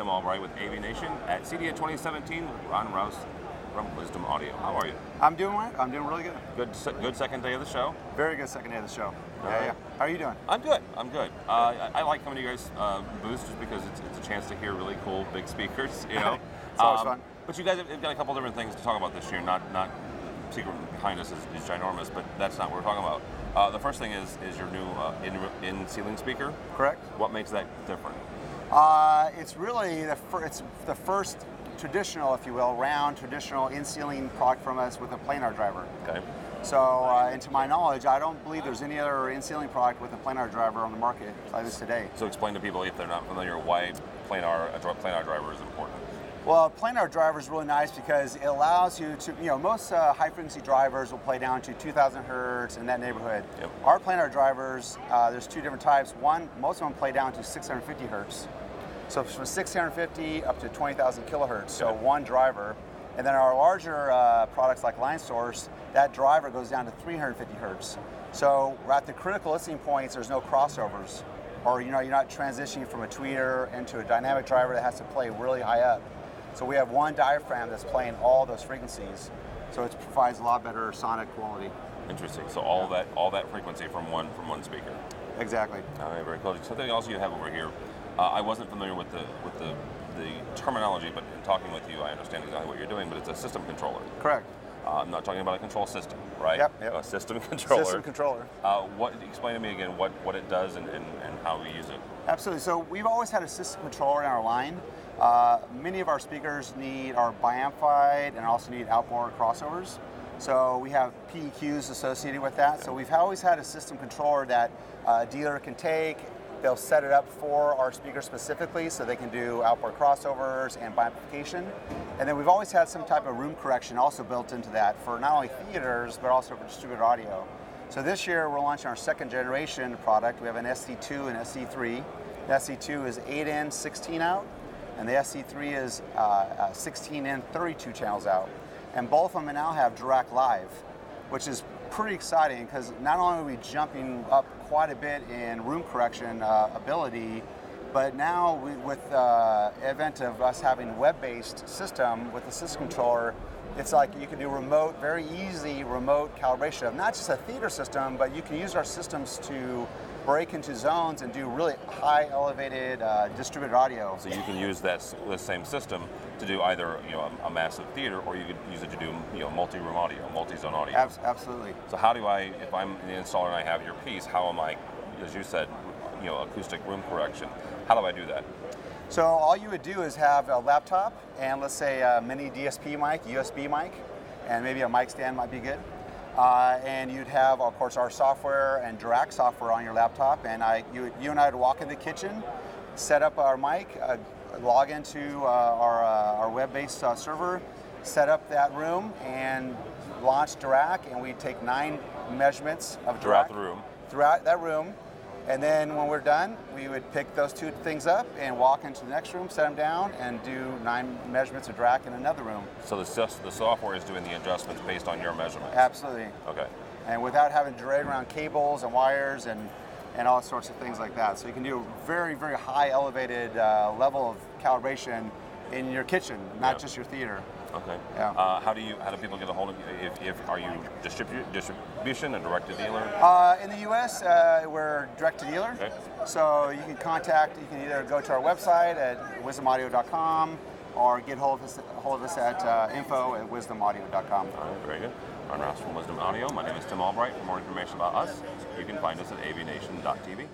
Tim Albright with AVNation at CEDIA 2017 with Ron Rouse from Wisdom Audio. How are you? I'm doing well. I'm doing really good. Good second day of the show. Very good second day of the show. Yeah. How are you doing? I'm good. I like coming to you guys' booths just because it's a chance to hear really cool big speakers. You know, it's always fun. But you guys have got a couple different things to talk about this year. Not secret behind us is ginormous, but that's not what we're talking about. The first thing is your new in-ceiling speaker. Correct. What makes that different? It's really it's the first traditional, if you will, round traditional in-ceiling product from us with a planar driver. Okay. So, and to my knowledge, I don't believe there's any other in-ceiling product with a planar driver on the market like this today. So explain to people, if they're not familiar, why a planar driver is important. Well, a planar driver is really nice because it allows you to, most high-frequency drivers will play down to 2,000 hertz in that neighborhood. Yep. Our Our planar drivers, there's two different types. Most of them play down to 650 hertz. So from 650 up to 20,000 kilohertz, so one driver. And then our larger products like Line Source, that driver goes down to 350 hertz. So at the critical listening points, there's no crossovers, or you're not transitioning from a tweeter into a dynamic driver that has to play really high up. So we have one diaphragm that's playing all those frequencies, so it provides a lot better sonic quality. Interesting. So all that frequency from one speaker. Exactly. All right, very cool. Something else you have over here. I wasn't familiar with the terminology, but in talking with you, I understand exactly what you're doing. But it's a system controller. Correct. I'm not talking about a control system, right? Yep. A system controller. System controller. Explain to me again what it does and how we use it. Absolutely. So we've always had a system controller in our line. Many of our speakers are biamplified and also need outboard crossovers. So we have PEQs associated with that. So we've always had a system controller that a dealer can take. They'll set it up for our speakers specifically so they can do outboard crossovers and biamplification. And then we've always had some type of room correction also built into that for not only theaters, but also for distributed audio. So this year we're launching our second generation product. We have an SC2 and SC3. The SC2 is 8 in, 16 out, and the SC3 is 16 in, 32 channels out. And both of them now have direct live, which is pretty exciting because not only are we jumping up quite a bit in room correction ability, but now with the advent of us having web-based system with the system controller, it's like you can do very easy remote calibration of not just a theater system, but you can use our systems to break into zones and do really high elevated distributed audio. So you can use the same system to do either a massive theater, or you could use it to do multi-room audio, multi-zone audio. Absolutely. So how do I, if I'm the installer and I have your piece, how am I, as you said, acoustic room correction? How do I do that? So all you would do is have a laptop and let's say a mini DSP mic, USB mic, and maybe a mic stand might be good. And you'd have, of course, our software and Dirac software on your laptop, and you and I would walk in the kitchen, set up our mic, log into our web-based server, set up that room, and launch Dirac, and we take 9 measurements of Dirac throughout that room. And then when we're done, we would pick those two things up and walk into the next room, set them down, and do 9 measurements of Dirac in another room. So the software is doing the adjustments based on your measurements? Absolutely. Okay. And without having to drag around cables and wires and all sorts of things like that. So you can do a very, very high elevated level of calibration in your kitchen, not just your theater. Okay. Yeah. How do people get a hold of you? Are you distribution and direct to dealer? In the U.S., we're direct to dealer. Okay. So you can either go to our website at wisdomaudio.com or get hold of us at info@wisdomaudio.com. All right, very good. Ron Rouse from Wisdom Audio. My name is Tim Albright. For more information about us, you can find us at avnation.tv.